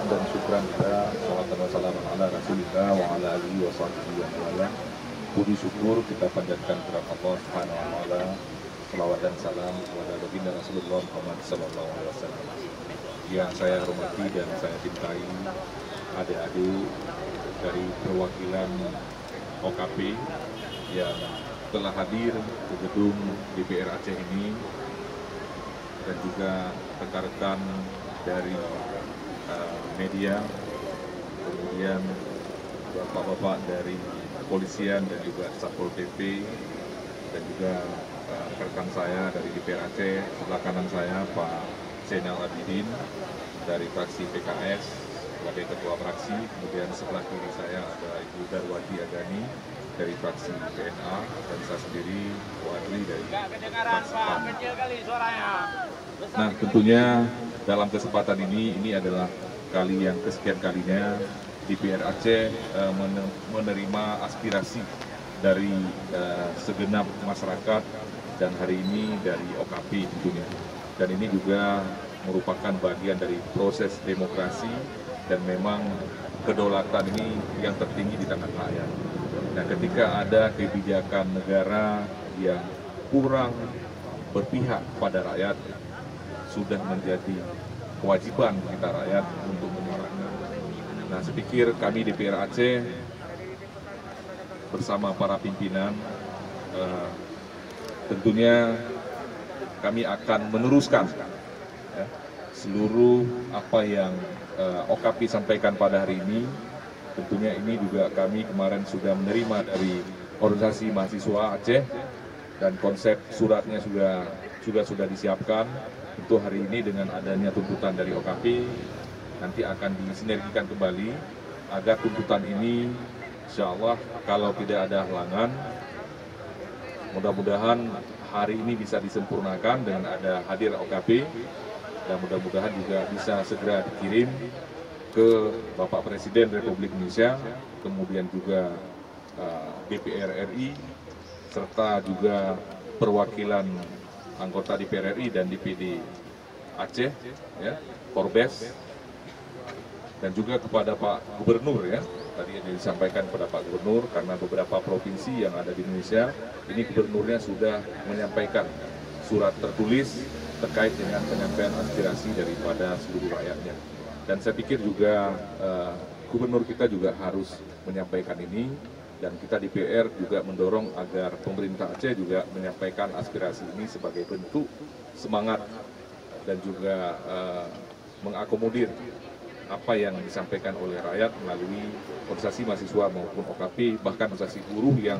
dan syukran kita, salawatan wa salam ala rasulillah wa ala alihi wa sahbihi wa sallam. Puji syukur kita panjatkan kepada Allah Subhanahu wa taala, salawat dan salam kepada baginda Rasulullah Muhammad sallallahu alaihi wasallam. Yang saya hormati dan saya cintai adik-adik dari perwakilan OKP yang telah hadir ke gedung DPR Aceh ini, dan juga rekan-rekan dari media, kemudian bapak-bapak dari kepolisian dan juga Satpol PP, dan juga rekan saya dari DPR Aceh. Sebelah kanan saya Pak Zainal Abidin dari fraksi PKS sebagai ketua fraksi, kemudian sebelah kiri saya ada Ibu Darwati Agani dari fraksi PNA, dan saya sendiri Wadli dari fraksi PAN. Nah, tentunya dalam kesempatan ini adalah kali yang kesekian kalinya DPR Aceh menerima aspirasi dari segenap masyarakat, dan hari ini dari OKP tentunya. Dan ini juga merupakan bagian dari proses demokrasi, dan memang kedaulatan ini yang tertinggi di tangan rakyat. Nah, ketika ada kebijakan negara yang kurang berpihak pada rakyat, sudah menjadi kewajiban kita rakyat untuk menyuarakan. Nah, saya pikir kami DPR Aceh bersama para pimpinan tentunya kami akan meneruskan ya, seluruh apa yang OKP sampaikan pada hari ini. Tentunya ini juga kami kemarin sudah menerima dari organisasi mahasiswa Aceh, dan konsep suratnya sudah disiapkan. Untuk hari ini dengan adanya tuntutan dari OKP, nanti akan disinergikan kembali agar tuntutan ini insya Allah kalau tidak ada halangan, mudah-mudahan hari ini bisa disempurnakan dengan ada hadir OKP, dan mudah-mudahan juga bisa segera dikirim ke Bapak Presiden Republik Indonesia, kemudian juga DPR RI, serta juga perwakilan anggota DPR RI dan DPD Aceh, ya, Forbes, dan juga kepada Pak Gubernur, ya. Tadi yang disampaikan kepada Pak Gubernur, karena beberapa provinsi yang ada di Indonesia, ini gubernurnya sudah menyampaikan surat tertulis terkait dengan penyampaian aspirasi daripada seluruh rakyatnya. Dan saya pikir juga gubernur kita juga harus menyampaikan ini, dan kita DPR juga mendorong agar pemerintah Aceh juga menyampaikan aspirasi ini sebagai bentuk semangat dan juga mengakomodir apa yang disampaikan oleh rakyat melalui organisasi mahasiswa maupun OKP, bahkan organisasi buruh yang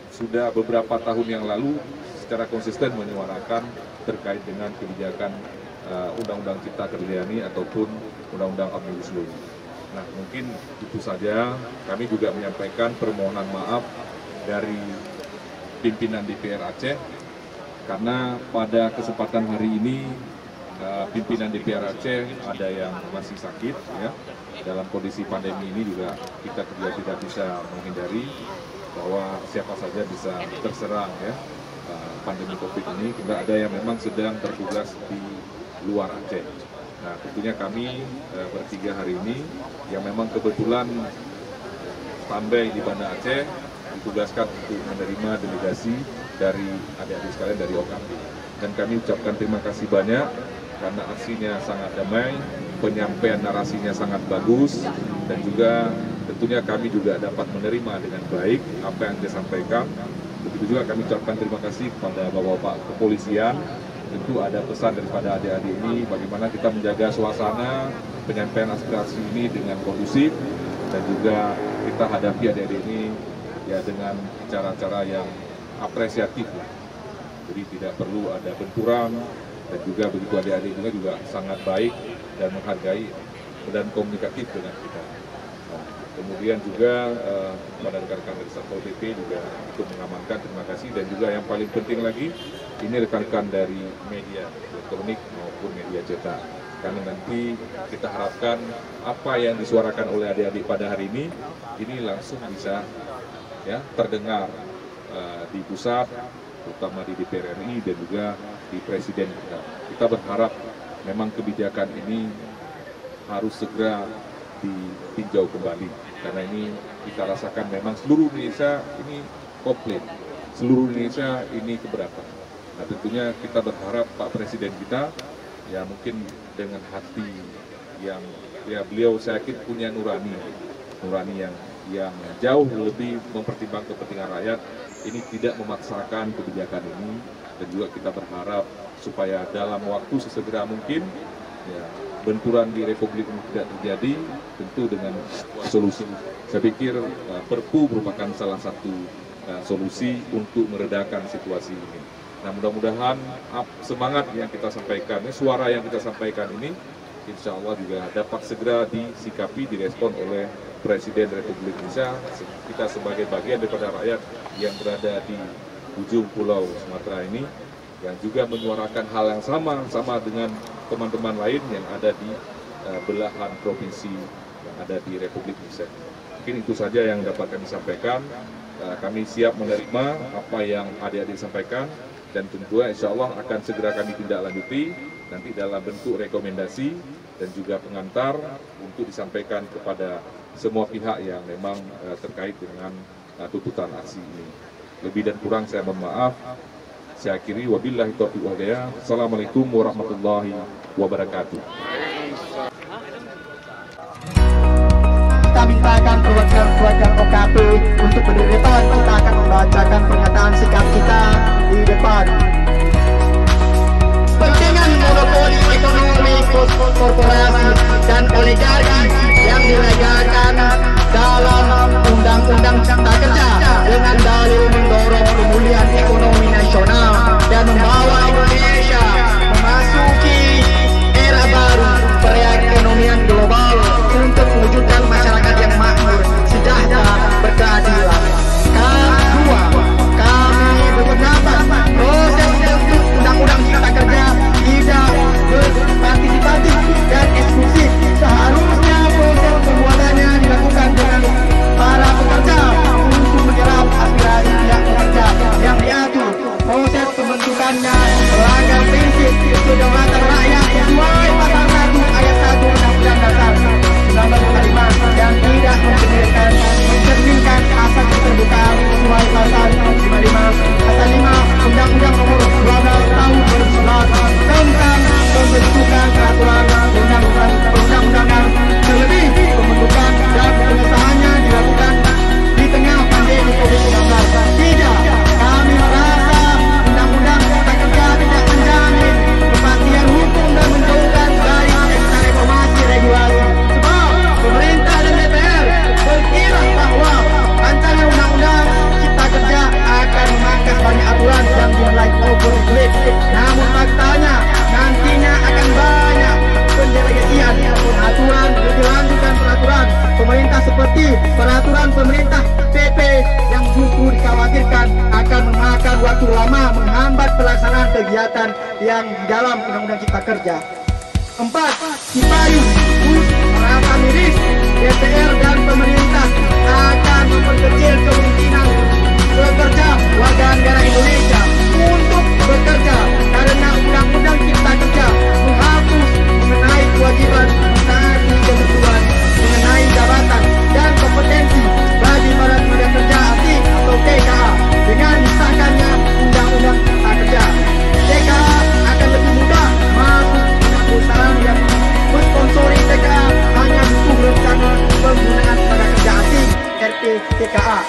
sudah beberapa tahun yang lalu secara konsisten menyuarakan terkait dengan kebijakan Undang-Undang Cipta Kerja ini ataupun Undang-Undang Omnibus Law ini. Nah, mungkin itu saja. Kami juga menyampaikan permohonan maaf dari pimpinan DPR Aceh, karena pada kesempatan hari ini pimpinan DPR Aceh ada yang masih sakit, ya. Dalam kondisi pandemi ini juga kita tidak bisa menghindari bahwa siapa saja bisa terserang, ya, pandemi COVID ini. Juga ada yang memang sedang bertugas di luar Aceh. Nah, tentunya kami bertiga hari ini yang memang kebetulan standby di Banda Aceh ditugaskan untuk menerima delegasi dari adik-adik sekalian dari OKP. Dan kami ucapkan terima kasih banyak karena aksinya sangat damai, penyampaian narasinya sangat bagus, dan juga tentunya kami juga dapat menerima dengan baik apa yang disampaikan. Begitu juga kami ucapkan terima kasih kepada bapak-bapak kepolisian. Tentu ada pesan daripada adik-adik ini bagaimana kita menjaga suasana penyampaian aspirasi ini dengan kondusif, dan juga kita hadapi adik-adik ini ya dengan cara-cara yang apresiatif. Jadi tidak perlu ada benturan, dan juga begitu adik-adik juga sangat baik dan menghargai dan komunikatif dengan kita. Nah, kemudian juga pada rekan-rekan dari Satpol PP juga untuk mengamankan, terima kasih. Dan juga yang paling penting lagi, ini rekan-rekan dari media elektronik maupun media cetak. Karena nanti kita harapkan apa yang disuarakan oleh adik-adik pada hari ini langsung bisa ya terdengar di pusat, terutama di DPR RI dan juga di Presiden kita. Kita berharap memang kebijakan ini harus segera ditinjau kembali, karena ini kita rasakan memang seluruh Indonesia ini komplain, seluruh Indonesia ini keberatan. Nah tentunya kita berharap Pak Presiden kita ya mungkin dengan hati yang ya beliau saya yakin punya nurani yang jauh lebih mempertimbangkan kepentingan rakyat, ini tidak memaksakan kebijakan ini, dan juga kita berharap supaya dalam waktu sesegera mungkin ya, benturan di Republik ini tidak terjadi, tentu dengan solusi. Saya pikir Perpu merupakan salah satu solusi untuk meredakan situasi ini. Nah mudah-mudahan semangat yang kita sampaikan, suara yang kita sampaikan ini, insya Allah juga dapat segera disikapi, direspon oleh Presiden Republik Indonesia, kita sebagai bagian daripada rakyat yang berada di ujung pulau Sumatera ini, yang juga menyuarakan hal yang sama dengan teman-teman lain yang ada di belahan provinsi yang ada di Republik Indonesia. Mungkin itu saja yang dapat kami sampaikan. Kami siap menerima apa yang adik-adik sampaikan, dan tentu insya Allah akan segera kami tindak lanjuti nanti dalam bentuk rekomendasi dan juga pengantar untuk disampaikan kepada semua pihak yang memang terkait dengan tuntutan aksi ini. Lebih dan kurang saya mohon maaf. Saya akhiri, wabillahi taufiq wal hidayah. Assalamualaikum warahmatullahi wabarakatuh. Kita mintakan perwakilan OKP untuk berdiri depan. Kita akan membacakan pernyataan sikap kita di depan. Pentingan monopoli ekonomi korporasi dan oligarki yang dilegalkan dalam Undang-Undang Cipta Kerja dengan dalil mendorong pemulihan ekonomi nasional dan membawa Indonesia memasuki era baru perekonomian global untuk mewujudkan masyarakat yang makmur, sejahtera, berkeadilan. Kedua, kami berpendapat proses untuk Undang-Undang Cipta Kerja tidak berpartisipatif dan eksklusif. Seharusnya proses pembuatannya dilakukan dengan para pekerja untuk menyerap aspirasi pihak pekerja yang diatur. Proses pembentukannya melanggar prinsip kedaulatan rakyat sesuai pasal 1 ayat 1 Undang-Undang Dasar 1945 dan tidak mencerminkan asas keterbukaan sesuai pasal 55 pasal 5 Undang-Undang Nomor 12 Tahun 2011 tentang pembentukan peraturan perundang-undangan. Terlebih pembentukan dan pengesahannya dilakukan di tengah pandemi COVID-19. Tidak, kami merasa Undang-Undang Cipta Kerja tidak menjamin kepastian hukum dan menjauhkan dari ekstra reformasi regulasi. Sebab pemerintah dan DPR berkira bahwa rancangan Undang-Undang Cipta Kerja akan memangkas banyak aturan yang dinilai overregulate. Namun faktanya nantinya akan banyak pendelegasian aturan dilanjutkan peraturan pemerintah seperti peraturan pemerintah PP yang justru dikhawatirkan akan memakan waktu lama menghambat pelaksanaan kegiatan yang di dalam Undang-Undang Cipta Kerja. 4. Cipayung merasa miris DPR dan pemerintah akan memperkecil kemungkinan pekerja warga negara Indonesia untuk bekerja karena Undang-Undang Cipta Kerja menghapus mengenai kewajiban mentaati ketentuan mengenai jabatan dan kompetensi bagi para tenaga kerja asing atau TKA dengan disahkannya Undang-Undang Cipta Kerja. TKA akan lebih mudah masuk perusahaan yang mensponsori TKA hanya butuh rencana penggunaan tenaga kerja asing RPTKA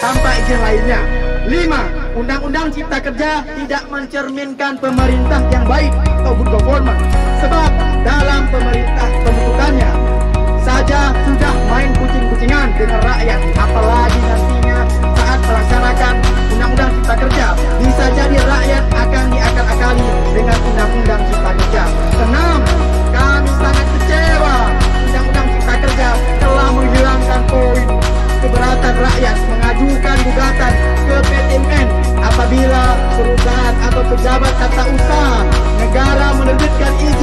tanpa izin lainnya. 5. Undang-Undang Cipta Kerja tidak mencerminkan pemerintah yang baik atau good government, sebab dalam pemerintah pembentukannya saja sudah main kucing-kucingan dengan rakyat, apalagi nantinya saat melaksanakan Undang-Undang Cipta Kerja bisa jadi rakyat akan diakal-akali dengan Undang-Undang Cipta Kerja. 6. Kami sangat kecewa Undang-Undang Cipta Kerja telah menghilangkan poin keberatan rakyat mengajukan gugatan ke PTMN apabila perusahaan atau pejabat tata usaha negara menerbitkan izin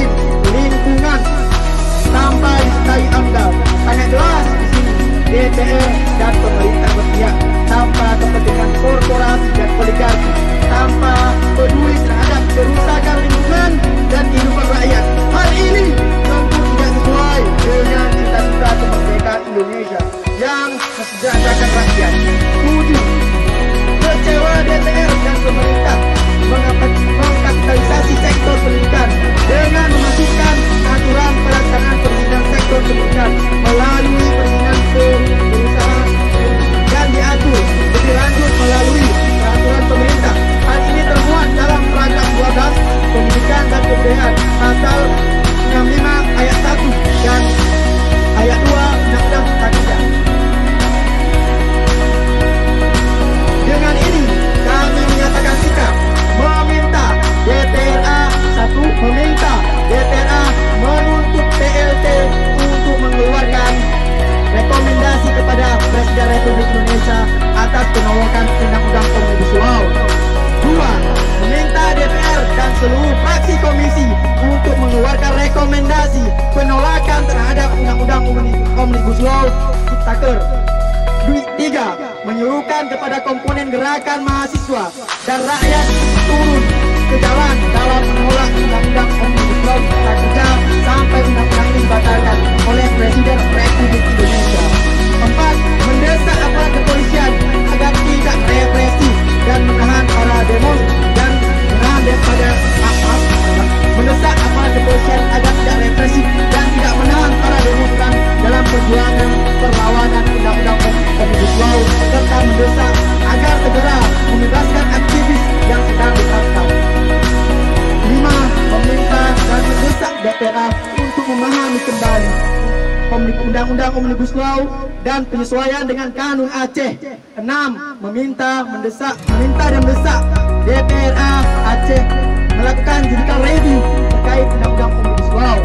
DPRA untuk memahami kembali Undang-Undang Omnibus Law dan penyesuaian dengan Kanun Aceh. 6. Meminta dan mendesak DPRA Aceh melakukan judicial review terkait Undang-Undang Omnibus Law.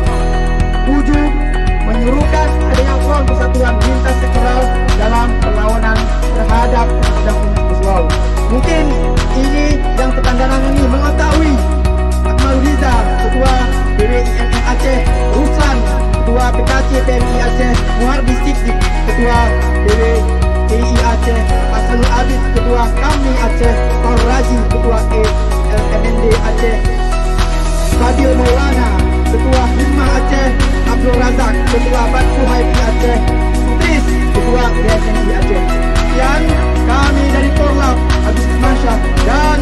7. Menyuruhkan adanya front persatuan lintas sektoral dalam perlawanan terhadap Undang-Undang Omnibus Law. Mungkin ini yang tertandanan ini mengetahui Akmal Riza, Ketua BWIMM Aceh, Ruslan, Ketua PKC PMI Aceh, Muhardi Siddiq, Ketua BWI Aceh, Hasanul Abid, Ketua KAMI Aceh, Paul Razi, Ketua LMND Aceh, Fadil Maulana, Ketua Himma Aceh, Abdul Razak, Ketua Batu Haiti Aceh, Sutris, Ketua BSNI Aceh. Sekian kami dari Korlap, Agus Masya dan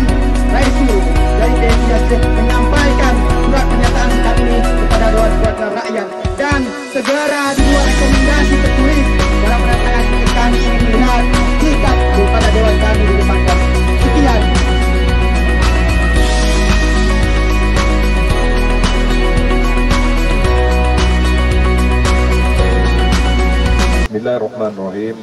Raisul dari TNI Aceh menyampaikan surat pernyataan kami kepada Dewan Perwakilan Rakyat dan segera dibuat rekomendasi tertulis dalam rancangan ini. Kami ingin melihat sikap kepada Dewan kami di depan kami. Sekian. Bismillahirrahmanirrahim.